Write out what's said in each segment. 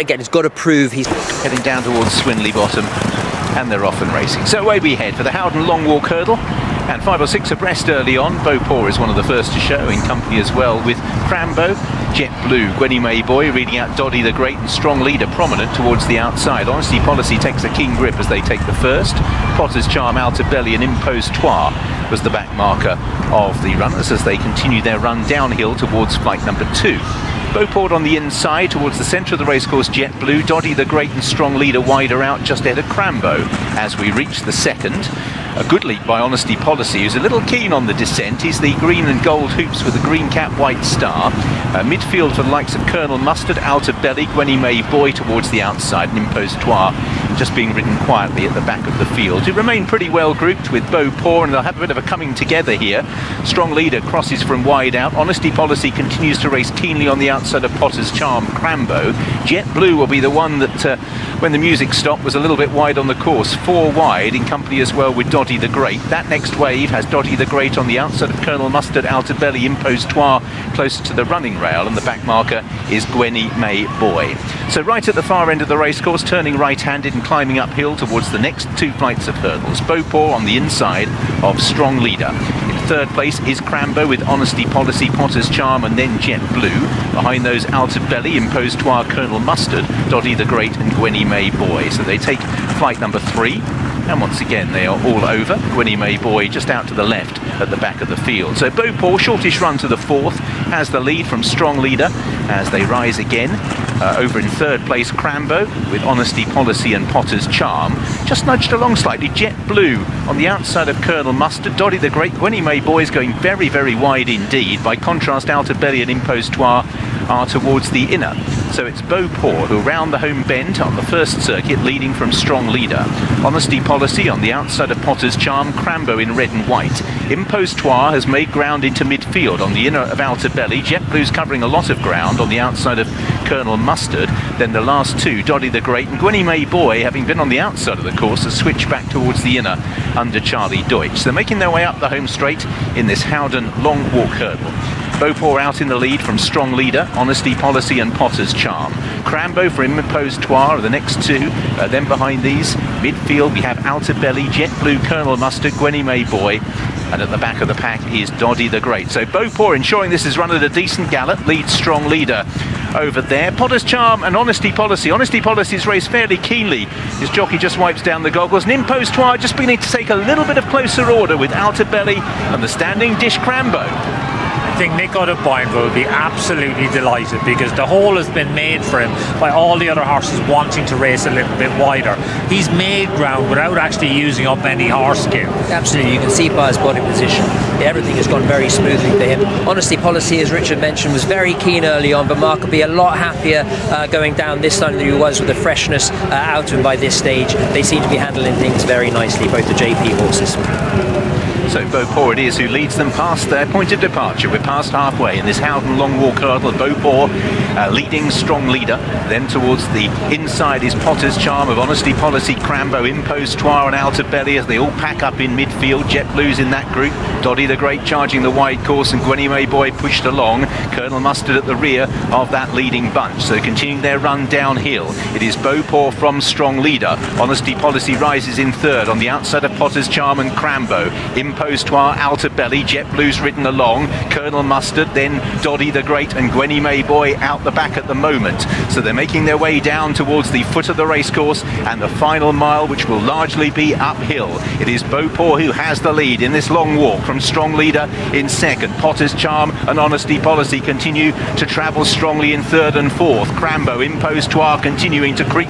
again, he's got to prove he's heading down towards Swinley Bottom, and they're off and racing. So away we head for the Howden Long Walk Hurdle, and 5 or 6 abreast early on. Beauport is one of the first to show, in company as well with Crambo, Jet Blue, Gwenny May Boy reading out Doddy the Great, and Strong Leader prominent towards the outside. Honesty Policy takes a keen grip as they take the first. Potter's Charm, Outer Belly and Impostoir was the back marker of the runners as they continue their run downhill towards flight number 2. Beauport on the inside towards the centre of the racecourse, Jet Blue, Doddy the Great and Strong Leader wider out just ahead of Crambo as we reach the second. A good leap by Honesty Policy, who's a little keen on the descent. He's the green and gold hoops with a green cap, white star. Midfield for the likes of Colonel Mustard, Outer Belly, Gwenny May Boy towards the outside, and Impostoir just being ridden quietly at the back of the field. It remain pretty well grouped with Beauport, and they'll have a bit of a coming together here. Strong Leader crosses from wide out. Honesty Policy continues to race keenly on the outside of Potter's Charm, Crambo. Jet Blue will be the one that, when the music stopped, was a little bit wide on the course. 4 wide, in company as well with Doddy the Great. That next wave has Doddy the Great on the outside of Colonel Mustard, Outer Belly, Impostoir closer to the running rail, and the back marker is Gwenny May Boy. So right at the far end of the racecourse, turning right-handed and climbing uphill towards the next 2 flights of hurdles. Beauport on the inside of Strong Leader. In third place is Crambo with Honesty Policy, Potter's Charm and then Jet Blue. Behind those, Outer Belly, Impostoir, Colonel Mustard, Doddy the Great and Gwenny May Boy. So they take flight number 3. And once again, they are all over. Gwenny May Boy just out to the left at the back of the field. So Beauport, shortish run to the 4th, has the lead from Strong Leader as they rise again. Over in third place, Crambo with Honesty Policy and Potter's Charm. Just nudged along slightly, Jet Blue on the outside of Colonel Mustard. Doddy the Great, Gwenny May Boy is going very, very wide indeed. By contrast, Outer Belly and Impostoir are towards the inner. So it's Beauport who round the home bend on the first circuit, leading from Strong Leader. Honesty Policy on the outside of Potter's Charm, Crambo in red and white. Impostoir has made ground into midfield on the inner of Outer Belly. Jet Blue's covering a lot of ground on the outside of Colonel Mustard. Then the last 2, Doddy the Great and Gwenny May Boy, having been on the outside of the course, has switched back towards the inner under Charlie Deutsch. They're making their way up the home straight in this Howden Long Walk Hurdle. Beauport out in the lead from Strong Leader, Honesty Policy and Potter's Charm. Crambo for Impostoir are the next 2. Then behind these, midfield, we have Outer Belly, Jet Blue, Colonel Mustard, Gwenny May Boy. And at the back of the pack is Doddy the Great. So Beauport, ensuring this is run at a decent gallop, leads Strong Leader over there. Potter's Charm and Honesty Policy. Honesty Policy's raced fairly keenly. His jockey just wipes down the goggles. And Impostoir just beginning to take a little bit of closer order with Outer Belly and the standing dish Crambo. I think Nick out of Boinville will be absolutely delighted because the hole has been made for him by all the other horses wanting to race a little bit wider. He's made ground without actually using up any horse skill. absolutely, you can see by his body position, everything has gone very smoothly for him. Honesty Policy, as Richard mentioned, was very keen early on, but Mark will be a lot happier going down this time than he was with the freshness out of him by this stage. They seem to be handling things very nicely, both the JP horses. So Beauport it is who leads them past their point of departure. We're past halfway in this Howden Long Walk Hurdle. Beauport leading Strong Leader. Then towards the inside is Potter's Charm of Honesty Policy, Crambo, Impostoir and Outer Belly as they all pack up in midfield. Jet Blue's in that group. Doddy the Great charging the wide course and Gwenny May Boy pushed along. Colonel Mustard at the rear of that leading bunch. So continuing their run downhill. It is Beauport from Strong Leader. Honesty Policy rises in third on the outside of Potter's Charm and Crambo. Impostoir, Outer Belly, Jet Blue's ridden along, Colonel Mustard, then Doddy the Great and Gwenny May Boy out the back at the moment. So they're making their way down towards the foot of the racecourse and the final mile, which will largely be uphill. It is Beauport who has the lead in this long walk from Strong Leader in second. Potter's Charm and Honesty Policy continue to travel strongly in third and fourth. Crambo, Impostoir continuing to creep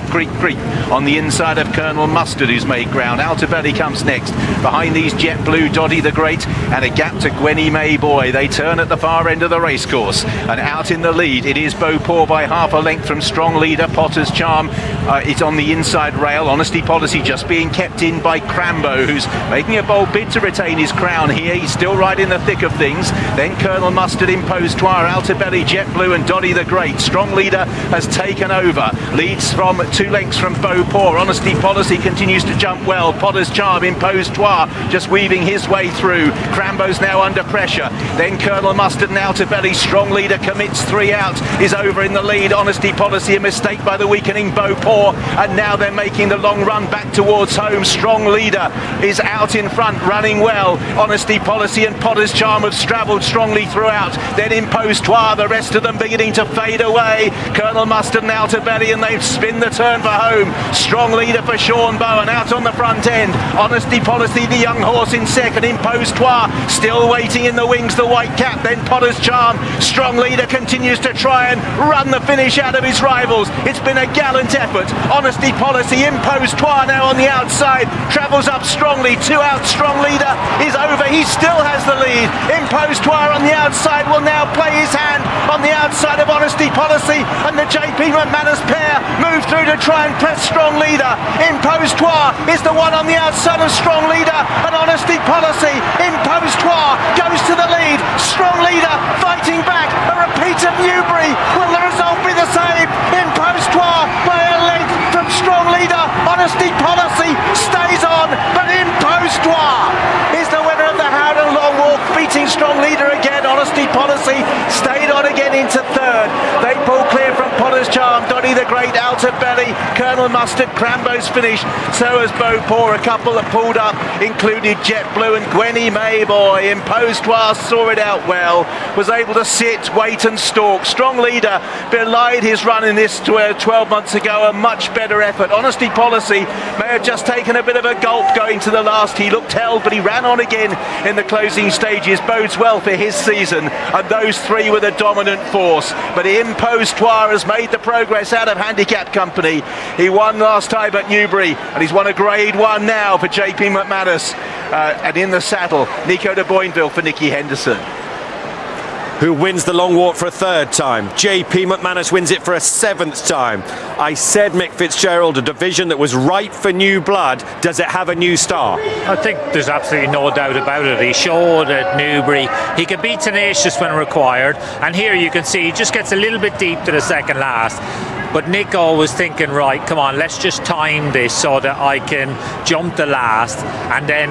on the inside of Colonel Mustard, who's made ground. Outer Belly comes next. Behind these, Jet Blue, Doddy the Great and a gap to Gwenny May Boy. They turn at the far end of the racecourse and out in the lead it is Beauport by half a length from Strong Leader. Potter's Charm is on the inside rail. Honesty Policy just being kept in by Crambo, who's making a bold bid to retain his crown here. He's still right in the thick of things. Then Colonel Mustard, Impostoir, Outer Belly, Jet Blue and Doddy the Great. Strong Leader has taken over, leads from 2 lengths from Beauport. Honesty Policy continues to jump well. Potter's Charm, Impostoir just weaving his his way through. Crambo's now under pressure. Then Colonel Mustard now to belly. Strong Leader commits 3 out, is over in the lead. Honesty Policy, a mistake by the weakening Beauport, and now they're making the long run back towards home. Strong Leader is out in front, running well. Honesty Policy and Potter's Charm have travelled strongly throughout. Then Impostoir, the rest of them beginning to fade away. Colonel Mustard now to belly, and they spin the turn for home. Strong Leader for Sean Bowen out on the front end. Honesty Policy, the young horse in second. Impostoir still waiting in the wings, the white cap. Then Potter's Charm. Strong Leader continues to try and run the finish out of his rivals. It's been a gallant effort. Honesty Policy, Impostoir now on the outside, travels up strongly. 2 out. Strong Leader is over. He still has the lead. Impostoir on the outside will now play his hand on the outside of Honesty Policy, and the JP McManus pair move through to try and press Strong Leader. Impostoir is the one on the outside of Strong Leader, and Honesty Policy. Impostoir goes to the lead. Strong Leader fighting back. A repeat of Newbury. Will the result be the same? Impostoir by a length from Strong Leader. Honesty Policy stays on, but Impostoir is the winner of the Howden Long Walk, beating Strong Leader again. Honesty Policy stayed on again into third. They pull clear from Potter's Charm. Donny the Great out of belly. Colonel Mustard, Crambo's finished. So has Beauport. A couple that pulled up included Jet Blue and Gwenny Mayboy. Impostoir saw it out well, was able to sit, wait and stalk. Strong Leader belied his run in this 12 months ago. A much better effort. Honesty Policy may have just taken a bit of a gulp going to the last. He looked held, but he ran on again in the closing stages. Bodes well for his season, and those 3 were the dominant force. But Impostoir has made the progress out of handicap company. He won last time at Newbury, and he's won a grade 1 now for JP McManus. And in the saddle, Nico de Boinville for Nicky Henderson. Who wins the long walk for a 3rd time. JP McManus wins it for a 7th time. I said Mick Fitzgerald, a division that was ripe for new blood. Does it have a new star? I think there's absolutely no doubt about it. He showed at Newbury he can be tenacious when required, and here you can see he just gets a little bit deep to the second last. But Nico was thinking, right, come on, let's just time this so that I can jump the last and then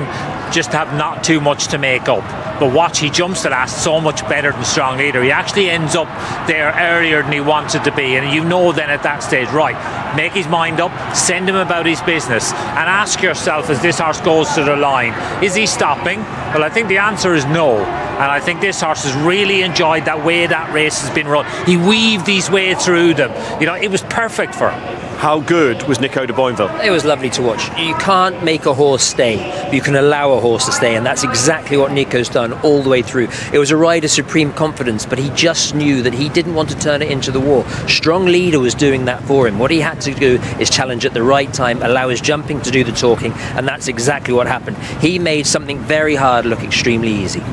just have not too much to make up. But watch, he jumps the last so much better than Strong Leader. He actually ends up there earlier than he wanted to be, and you know then at that stage, right, make his mind up, send him about his business, and ask yourself as this horse goes to the line, is he stopping? Well, I think the answer is no. And I think this horse has really enjoyed that way that race has been run. He weaved his way through them. You know, it was perfect for him. How good was Nico de Boinville? It was lovely to watch. You can't make a horse stay, but you can allow a horse to stay, and that's exactly what Nico's done all the way through. It was a ride of supreme confidence, but he just knew that he didn't want to turn it into the war. Strong Leader was doing that for him. What he had to do is challenge at the right time, allow his jumping to do the talking, and that's exactly what happened. He made something very hard look extremely easy.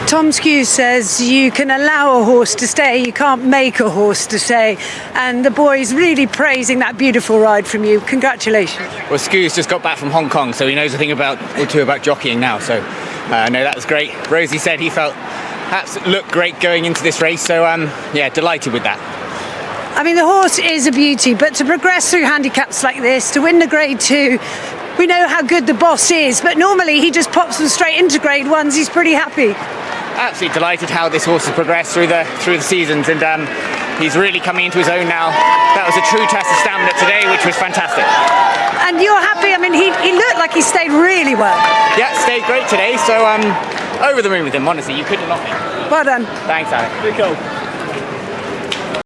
Tom Skew says you can allow a horse to stay, you can't make a horse to stay, and the boys really praising that beautiful ride from you. Congratulations. Well, Skew's just got back from Hong Kong, so he knows a thing or two about jockeying now, so no, that was great. Rosie said he felt looked great going into this race, so yeah, delighted with that. I mean, the horse is a beauty, but to progress through handicaps like this, to win the grade 2, we know how good the boss is, but normally he just pops them straight into grade 1s. He's pretty happy. Absolutely delighted how this horse has progressed through the seasons, and he's really coming into his own now. That was a true test of stamina today, which was fantastic. And you're happy? I mean, he looked like he stayed really well. Yeah, stayed great today, so over the moon with him, honestly. You couldn't knock him. Well done. Thanks, Alex. There you go.